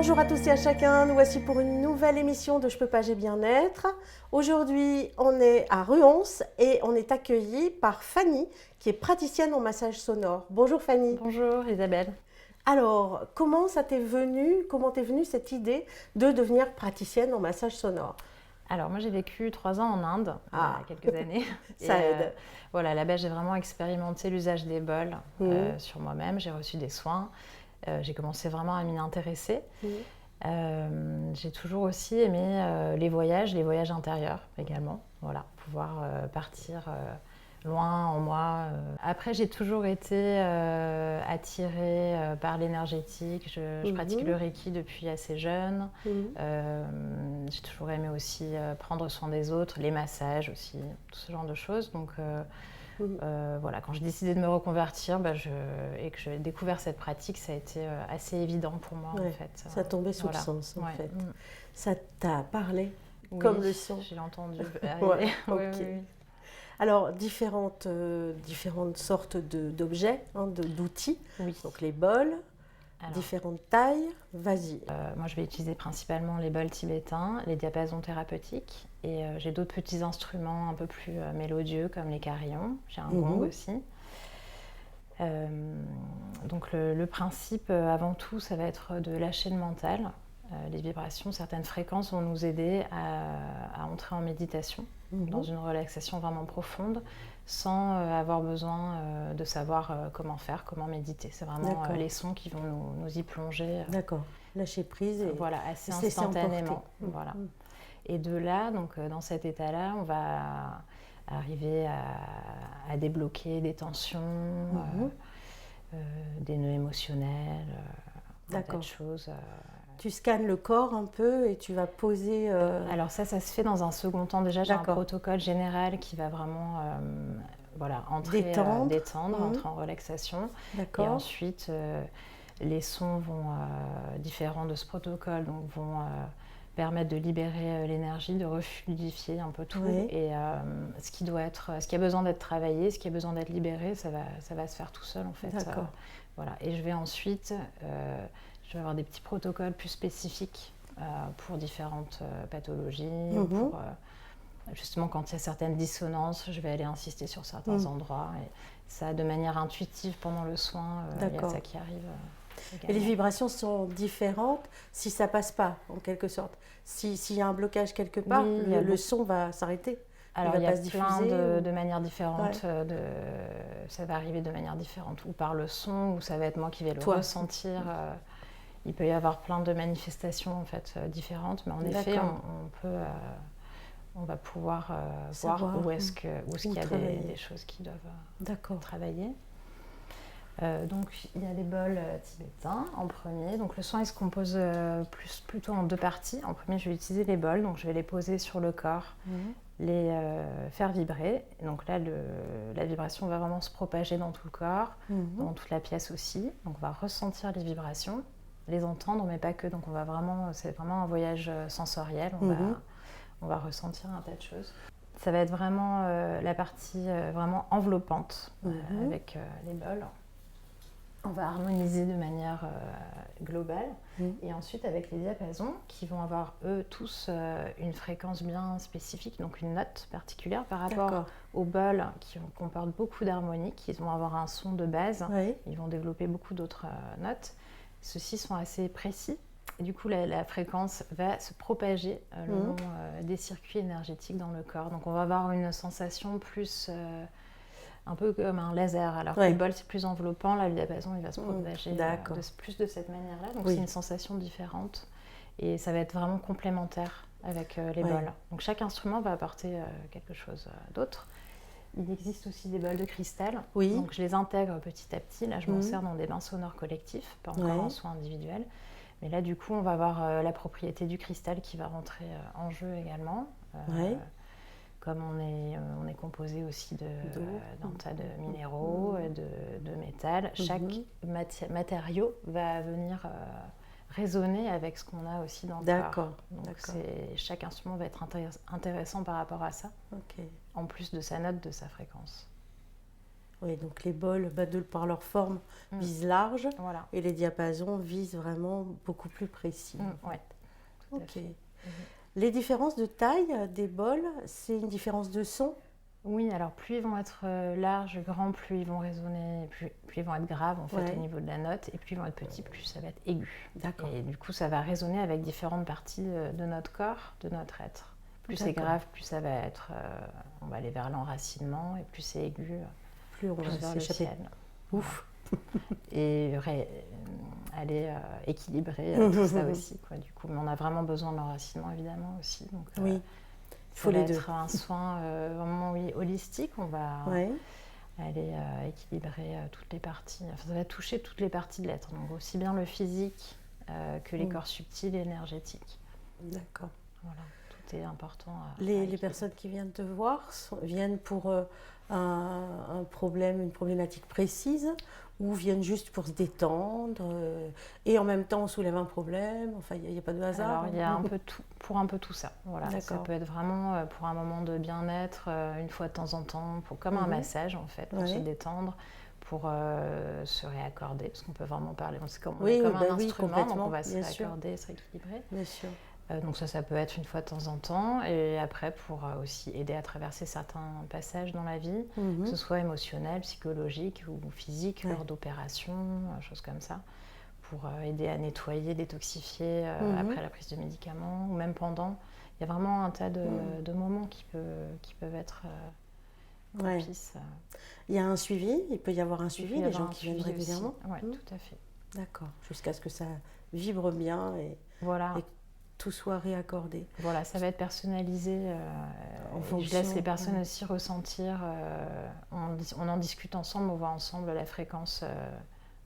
Bonjour à tous et à chacun, nous voici pour une nouvelle émission de Je peux pas, j'ai bien-être. Aujourd'hui, on est à Ruance et on est accueilli par Fanny, qui est praticienne en massage sonore. Bonjour Fanny. Bonjour Isabelle. Alors, comment t'es venue cette idée de devenir praticienne en massage sonore? Alors moi j'ai vécu 3 ans en Inde il y a quelques années. Ça aide. Voilà, là-bas j'ai vraiment expérimenté l'usage des bols sur moi-même. J'ai reçu des soins. J'ai commencé vraiment à m'y intéresser. J'ai toujours aussi aimé les voyages intérieurs également. Voilà, pouvoir partir loin en moi. Après, j'ai toujours été attirée par l'énergétique. Je pratique le Reiki depuis assez jeune. J'ai toujours aimé aussi prendre soin des autres, les massages aussi, tout ce genre de choses. Donc voilà, quand j'ai décidé de me reconvertir et que j'ai découvert cette pratique, ça a été assez évident pour moi en fait. Ça tombait sous le sens en fait. Ça t'a parlé Oui, comme le son. J'ai entendu arriver. Ok. Oui. Alors, différentes sortes d'objets, d'outils. Oui. Donc les bols, Alors, différentes tailles. Vas-y. moi, je vais utiliser principalement les bols tibétains, les diapasons thérapeutiques. Et j'ai d'autres petits instruments un peu plus mélodieux comme les carillons. J'ai un gong aussi. Donc le principe, avant tout, ça va être de lâcher le mental. Les vibrations, certaines fréquences vont nous aider à entrer en méditation, dans une relaxation vraiment profonde, sans avoir besoin de savoir comment faire, comment méditer. C'est vraiment les sons qui vont nous y plonger. D'accord, lâcher prise. Et voilà, assez se laisser instantanément. emporter. Voilà. Et de là, donc, dans cet état-là, on va arriver à débloquer des tensions, des nœuds émotionnels, un tas de choses. Tu scannes le corps un peu et tu vas poser... Alors ça se fait dans un second temps. Déjà, j'ai un protocole général qui va vraiment détendre, entrer en relaxation. D'accord. Et ensuite, les sons différents de ce protocole vont permettre de libérer l'énergie, de refluidifier un peu tout. Et ce qui a besoin d'être travaillé, ce qui a besoin d'être libéré, ça va se faire tout seul en fait. D'accord. Voilà. Et je vais ensuite... je vais avoir des petits protocoles plus spécifiques pour différentes pathologies. Pour, justement, quand il y a certaines dissonances, je vais aller insister sur certains endroits. Et ça, de manière intuitive, pendant le soin, il y a ça qui arrive. Et les vibrations sont différentes si ça passe pas, en quelque sorte. S'il y a un blocage quelque part, le son va s'arrêter. Alors, il y a plein de manières différentes. Ça va arriver de manière différente. Ou par le son, ou ça va être moi qui vais le ressentir. Il peut y avoir plein de manifestations en fait différentes, mais en effet, on va pouvoir voir où est-ce qu'il y a des choses qui doivent travailler. Donc il y a les bols tibétains en premier. Donc le soin il se compose plutôt en 2 parties. En premier, je vais utiliser les bols, donc je vais les poser sur le corps, les faire vibrer. Donc là, la vibration va vraiment se propager dans tout le corps, dans toute la pièce aussi. Donc on va ressentir les vibrations, les entendre, mais pas que. Donc c'est vraiment un voyage sensoriel. On va ressentir un tas de choses. Ça va être vraiment la partie vraiment enveloppante avec les bols. On va harmoniser de manière globale. Et ensuite, avec les diapasons, qui vont avoir, eux, tous une fréquence bien spécifique, donc une note particulière par rapport aux bols qui comportent beaucoup d'harmoniques. Ils vont avoir un son de base. Ils vont développer beaucoup d'autres notes. Ceux-ci sont assez précis. Et du coup, la fréquence va se propager le long des circuits énergétiques dans le corps. Donc, on va avoir une sensation plus... un peu comme un laser, alors que le bol c'est plus enveloppant, là le diapason il va se propager plus de cette manière-là, donc c'est une sensation différente et ça va être vraiment complémentaire avec les bols. Donc chaque instrument va apporter quelque chose d'autre. Il existe aussi des bols de cristal, donc je les intègre petit à petit, là je m'en sers dans des bains sonores collectifs, pas encore en soins individuels, mais là du coup on va avoir la propriété du cristal qui va rentrer en jeu également. Comme on est composé aussi d'un tas de minéraux, de métal, chaque matériau va venir résonner avec ce qu'on a aussi dans le corps. Donc chaque instrument va être intéressant par rapport à ça, en plus de sa note, de sa fréquence. Oui, donc les bols, par leur forme, visent large, et les diapasons visent vraiment beaucoup plus précis. Oui. Ok. Les différences de taille des bols, c'est une différence de son? Oui, alors plus ils vont être larges, grands, plus ils vont résonner, plus ils vont être graves en fait au niveau de la note, et plus ils vont être petits, plus ça va être aigu. D'accord. Et du coup, ça va résonner avec différentes parties de notre corps, de notre être. Plus c'est grave, plus ça va être, on va aller vers l'enracinement, et plus c'est aigu, plus on va vers le ciel. Ouf. Et aller équilibrer tout ça aussi, quoi, du coup. Mais on a vraiment besoin de l'enracinement évidemment aussi. Donc, oui. Il faut être un soin vraiment holistique. On va aller équilibrer toutes les parties. Enfin, ça va toucher toutes les parties de l'être. Donc aussi bien le physique que les corps subtils et énergétiques. D'accord. Voilà, tout est important. Les personnes qui viennent te voir viennent pour un problème, une problématique précise, ou viennent juste pour se détendre et en même temps on soulève un problème? Enfin, il n'y a pas de hasard. Alors, il y a un peu tout, pour un peu tout ça. Voilà. Ça peut être vraiment pour un moment de bien-être, une fois de temps en temps, comme un massage en fait, pour se détendre, pour se réaccorder, parce qu'on peut vraiment parler. C'est comme un instrument, donc on va se réaccorder, se rééquilibrer. Bien sûr. Donc ça peut être une fois de temps en temps, et après pour aussi aider à traverser certains passages dans la vie, que ce soit émotionnel, psychologique ou physique, lors d'opérations, choses comme ça, pour aider à nettoyer, détoxifier après la prise de médicaments, ou même pendant. Il y a vraiment un tas de moments qui peuvent être propices. Il y a un suivi, il peut y avoir un suivi, les gens qui viennent régulièrement. Oui, tout à fait. D'accord, jusqu'à ce que ça vibre bien et tout soit réaccordé. Voilà, ça va être personnalisé. Je laisse les personnes aussi ressentir. On en discute ensemble, on voit ensemble la fréquence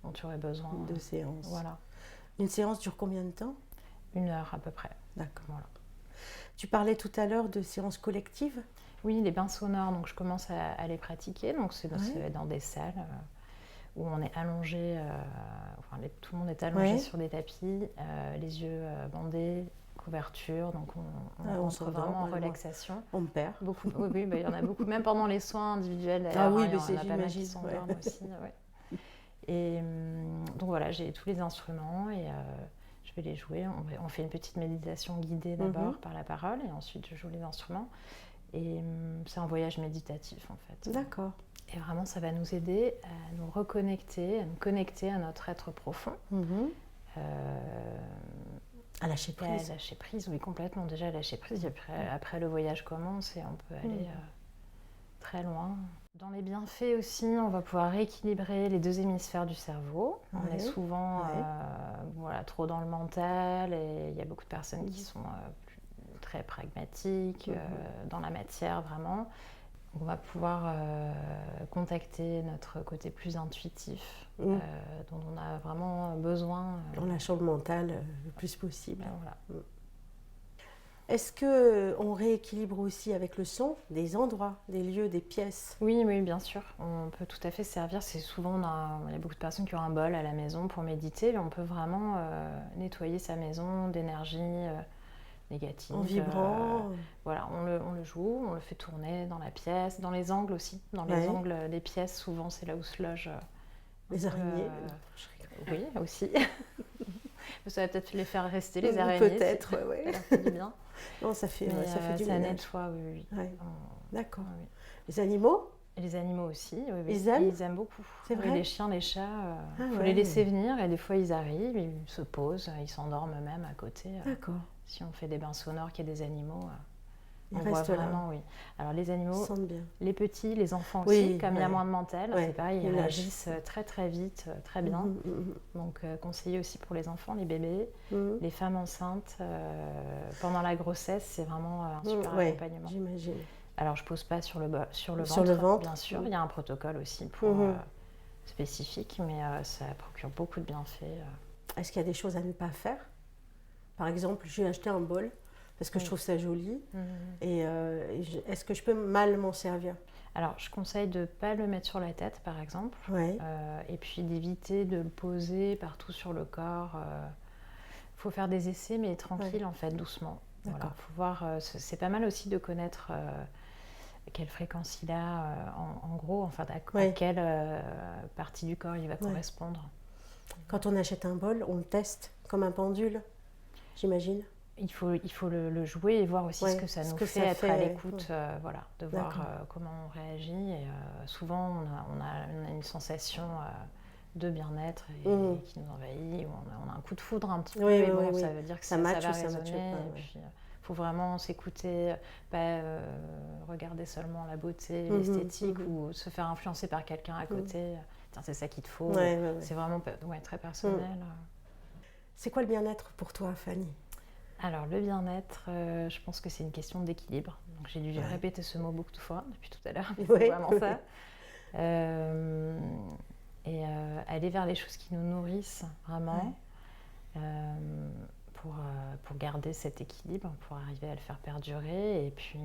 dont tu aurais besoin. De séance. Voilà. Une séance dure combien de temps? 1 heure à peu près. D'accord. Voilà. Tu parlais tout à l'heure de séances collectives? Oui, les bains sonores, donc je commence à les pratiquer. Donc c'est dans des salles où on est allongé, tout le monde est allongé sur des tapis, les yeux bandés, couverture, donc on se vraiment en relaxation. On me perd. Beaucoup, oui, il y en a beaucoup, même pendant les soins individuels. Ah oui, il y en a pas mal qui s'endorment aussi. Et donc voilà, j'ai tous les instruments et je vais les jouer. On fait une petite méditation guidée d'abord par la parole, et ensuite je joue les instruments. Et c'est un voyage méditatif en fait. D'accord. Et vraiment, ça va nous aider à nous reconnecter, à nous connecter à notre être profond. À lâcher prise. À lâcher prise, oui, complètement. Déjà, à lâcher prise. Et après, le voyage commence et on peut aller très loin. Dans les bienfaits aussi, on va pouvoir rééquilibrer les 2 hémisphères du cerveau. On est souvent trop dans le mental, et il y a beaucoup de personnes qui sont très pragmatiques, dans la matière vraiment. On va pouvoir contacter notre côté plus intuitif, dont on a vraiment besoin. En lâchant le mental le plus possible. Voilà. Est-ce qu'on rééquilibre aussi avec le son des endroits, des lieux, des pièces? Oui, bien sûr. On peut tout à fait servir. C'est souvent, il y a beaucoup de personnes qui ont un bol à la maison pour méditer, mais on peut vraiment nettoyer sa maison d'énergie négative. En vibrant. Voilà, on le joue, on le fait tourner dans la pièce, dans les angles aussi. Dans les angles des pièces, souvent, c'est là où se logent les araignées. Oui, aussi. Ça va peut-être les faire rester, les araignées. Peut-être, ça leur fait du bien. Non, ça fait du bien. Ça nettoie, oui. D'accord. Oui. Les animaux? Et les animaux aussi, ils aiment? Ils aiment beaucoup. C'est vrai? Les chiens, les chats, il faut les laisser venir, et des fois ils arrivent, ils se posent, ils s'endorment même à côté. D'accord. Si on fait des bains sonores, qu'il y a des animaux, ils on voit restent là. Vraiment, oui. Alors les animaux, bien. Les petits, les enfants aussi, comme il y a moins de mental, c'est pareil, ils réagissent très très vite, très bien. Donc conseillé aussi pour les enfants, les bébés, les femmes enceintes, pendant la grossesse, c'est vraiment un super accompagnement. J'imagine. Alors je pose pas sur le ventre, bien sûr, il y a un protocole aussi pour spécifique, mais ça procure beaucoup de bienfaits. Est-ce qu'il y a des choses à ne pas faire? Par exemple, j'ai acheté un bol parce que je trouve ça joli, et est-ce que je peux mal m'en servir? Alors, je conseille de ne pas le mettre sur la tête, par exemple, et puis d'éviter de le poser partout sur le corps. Il faut faire des essais, mais tranquille, en fait, doucement. Voilà, faut voir, c'est pas mal aussi de connaître quelle fréquence il a, en gros, enfin, à quelle partie du corps il va correspondre. Quand on achète un bol, on le teste comme un pendule, j'imagine. Il faut le jouer et voir aussi ce que ça nous fait, être à l'écoute, voilà, de voir comment on réagit. Et, souvent, on a une sensation de bien-être qui nous envahit, ou on a un coup de foudre un petit peu, et bon, ça veut dire que ça va résonner. Et puis, il faut vraiment s'écouter, pas regarder seulement la beauté, l'esthétique, ou se faire influencer par quelqu'un à côté. Tiens, c'est ça qu'il te faut. C'est vraiment très personnel. C'est quoi le bien-être pour toi, Fanny ? Alors, le bien-être, je pense que c'est une question d'équilibre. Donc, j'ai dû répéter ce mot beaucoup de fois depuis tout à l'heure. C'est vraiment ça. Et aller vers les choses qui nous nourrissent, vraiment, pour garder cet équilibre, pour arriver à le faire perdurer. Et puis,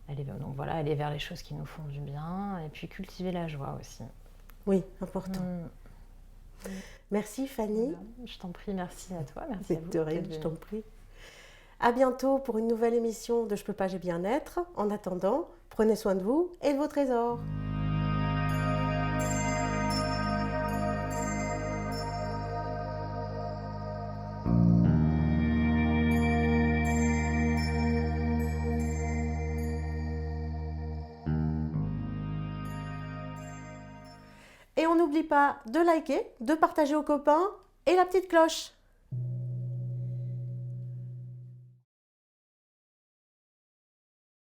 aller vers les choses qui nous font du bien. Et puis, cultiver la joie aussi. Oui, important. Merci Fanny. Je t'en prie, merci à toi. Merci à vous. De rien, je t'en prie. À bientôt pour une nouvelle émission de Je peux pas, j'ai bien-être. En attendant, prenez soin de vous et de vos trésors. Et on n'oublie pas de liker, de partager aux copains et la petite cloche.